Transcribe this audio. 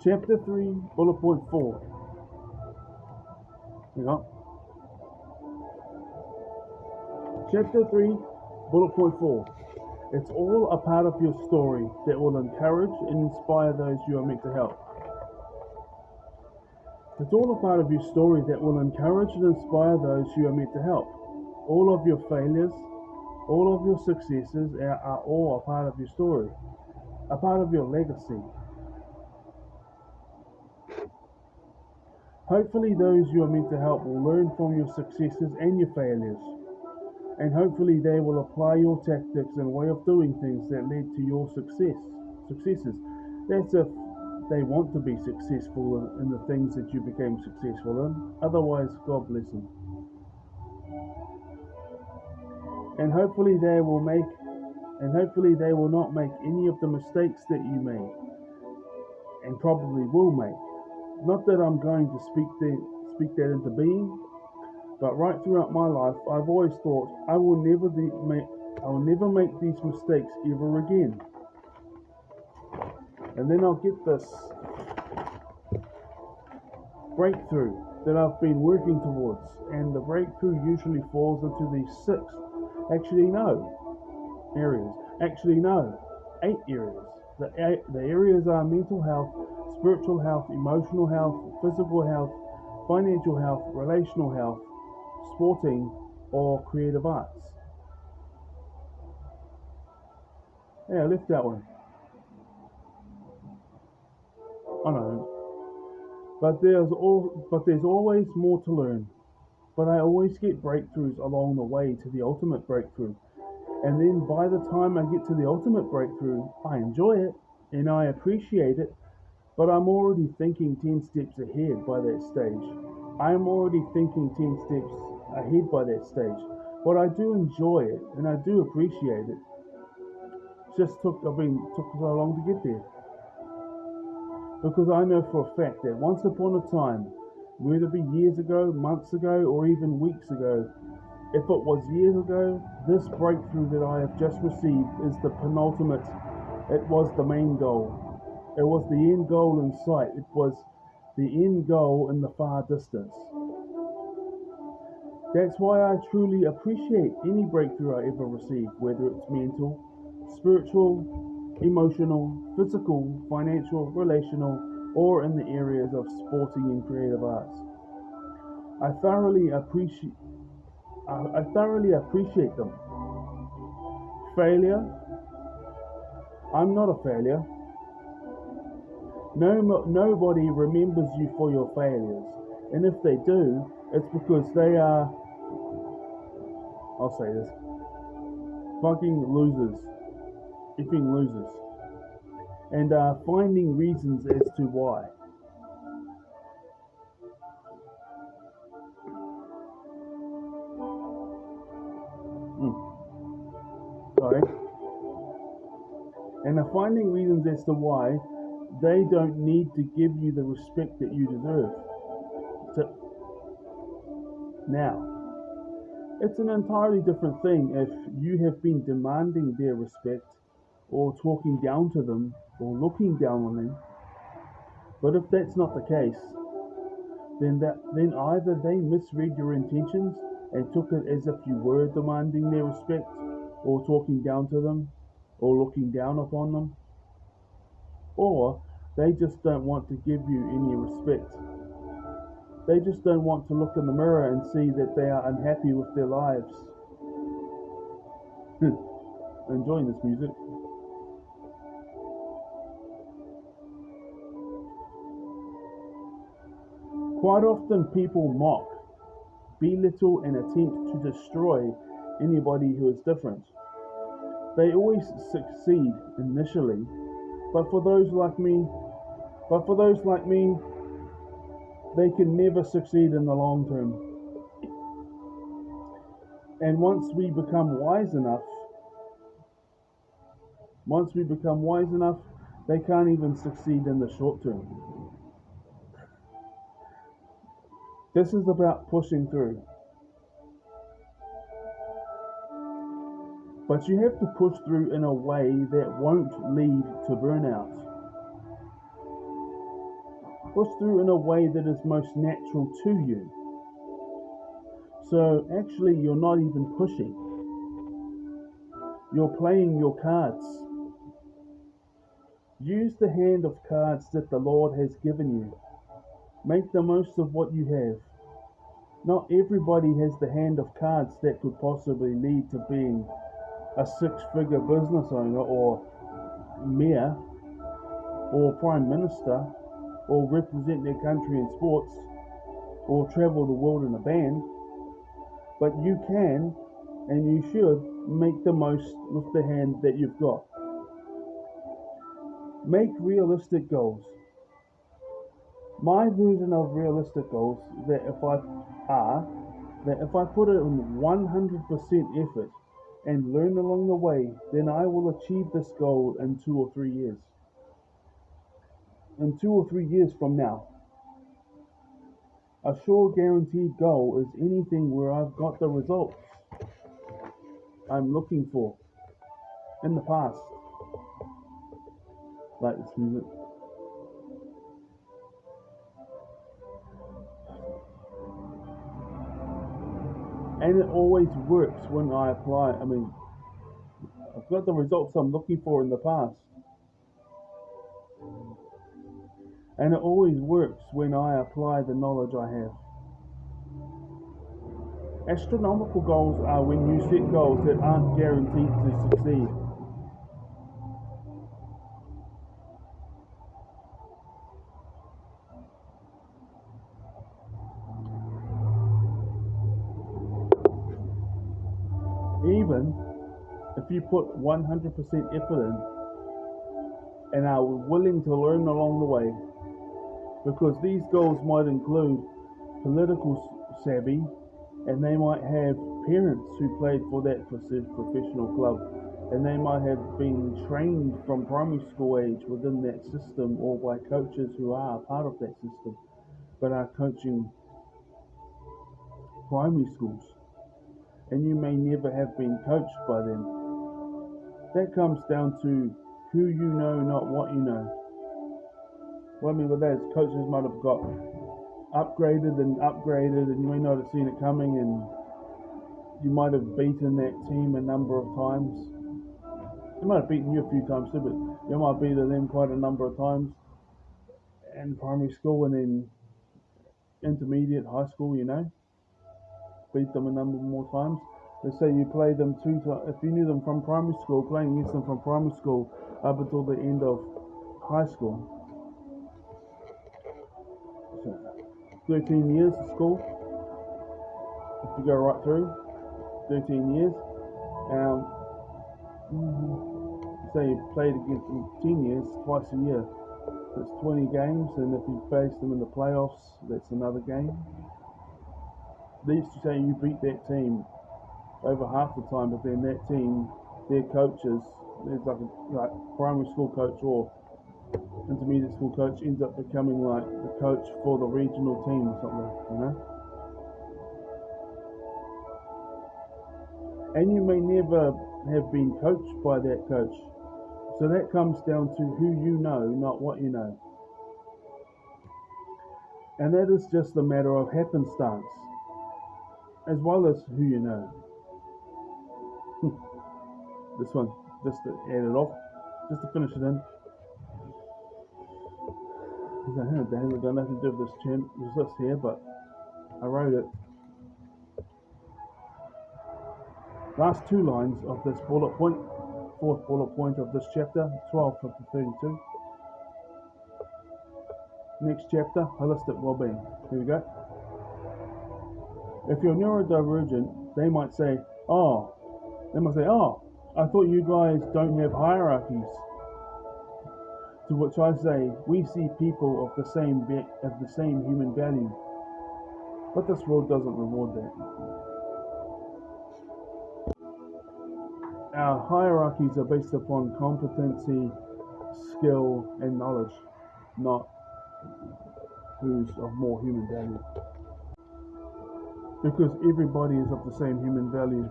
Chapter 3, Bullet Point 4. Hang on. Chapter 3, Bullet Point 4. It's all a part of your story that will encourage and inspire those you are meant to help. It's all a part of your story that will encourage and inspire those you are meant to help. All of your failures, all of your successes are all a part of your story, a part of your legacy. Hopefully those you are meant to help will learn from your successes and your failures, and hopefully they will apply your tactics and way of doing things that led to your successes. That's if they want to be successful in the things that you became successful in. Otherwise, God bless them. And hopefully they will not make any of the mistakes that you made, and probably will make. Not that I'm going to speak that into being, but right throughout my life, I've always thought I will never make these mistakes ever again. And then I'll get this breakthrough that I've been working towards, and the breakthrough usually falls into these eight areas. The areas are mental health, spiritual health, emotional health, physical health, financial health, relational health, sporting, or creative arts. Yeah, I left that one. I know. But there's always more to learn. But I always get breakthroughs along the way to the ultimate breakthrough. And then by the time I get to the ultimate breakthrough, I enjoy it and I appreciate it, but I'm already thinking 10 steps ahead by that stage. I'm already thinking 10 steps ahead by that stage. But I do enjoy it and I do appreciate it. Just took so long to get there. Because I know for a fact that once upon a time, whether it be years ago, months ago, or even weeks ago, if it was years ago, this breakthrough that I have just received is the penultimate. It was the main goal. It was the end goal in sight. It was the end goal in the far distance. That's why I truly appreciate any breakthrough I ever receive, whether it's mental, spiritual, emotional, physical, financial, relational, or in the areas of sporting and creative arts. I thoroughly appreciate them. Failure? I'm not a failure. Nobody remembers you for your failures. And if they do, it's because they are, I'll say this, fucking losers. Effing losers. And are finding reasons as to why. Sorry. And are finding reasons as to why they don't need to give you the respect that you deserve. Now, it's an entirely different thing if you have been demanding their respect, or talking down to them, or looking down on them. But if that's not the case, then either they misread your intentions and took it as if you were demanding their respect, or talking down to them, or looking down upon them, or they just don't want to give you any respect. They just don't want to look in the mirror and see that they are unhappy with their lives. Enjoying this music. Quite often people mock, belittle, and attempt to destroy anybody who is different. They always succeed initially, but for those like me, they can never succeed in the long term. And once we become wise enough, they can't even succeed in the short term. This is about pushing through. But you have to push through in a way that won't lead to burnout. push through in a way that is most natural to you. So actually, you're not even pushing. You're playing your cards. Use the hand of cards that the Lord has given you. Make the most of what you have. Not everybody has the hand of cards that could possibly lead to being a six-figure business owner or mayor or prime minister or represent their country in sports or travel the world in a band. But you can and you should make the most with the hand that you've got. Make realistic goals. My version of realistic goals that if I put it in 100% effort and learn along the way, then I will achieve this goal in 2 or 3 years. In 2 or 3 years from now. A sure guaranteed goal is anything where I've got the results I'm looking for in the past. Like this music. And it always works when I apply. I've got the results I'm looking for in the past. And it always works when I apply the knowledge I have. Astronomical goals are when you set goals that aren't guaranteed to succeed. Even if you put 100% effort in and are willing to learn along the way, because these goals might include political savvy, and they might have parents who played for that professional club, and they might have been trained from primary school age within that system or by coaches who are a part of that system but are coaching primary schools, and you may never have been coached by them. That comes down to who you know, not what you know. What I mean by that is coaches might have got upgraded, and you may not have seen it coming, and you might have beaten that team a number of times. They might have beaten you a few times too, but you might beat them quite a number of times in primary school, and then intermediate, high school, beat them a number more times. Let's say you play them 2 times. If you knew them from primary school, playing against them from primary school up until the end of high school. So 13 years of school. If you go right through, 13 years. Say you played against them 10 years, twice a year. That's 20 games, and if you face them in the playoffs, that's another game. Let's say you beat that team over half the time, but then that team, their coaches, there's like primary school coach or intermediate school coach ends up becoming like the coach for the regional team or something, And you may never have been coached by that coach. So that comes down to who you know, not what you know. And that is just a matter of happenstance, as well as who you know. This one, just to add it off, just to finish it in. Because I hasn't got nothing to do with this here, but I wrote it. Last 2 lines of this bullet point, 4th bullet point of this chapter, 12 of the 32. Next chapter, holistic well-being. Here we go. If you're neurodivergent, they might say, oh, I thought you guys don't have hierarchies. To which I say, we see people of the same human value. But this world doesn't reward that. Our hierarchies are based upon competency, skill, and knowledge, not who's of more human value. Because everybody is of the same human value.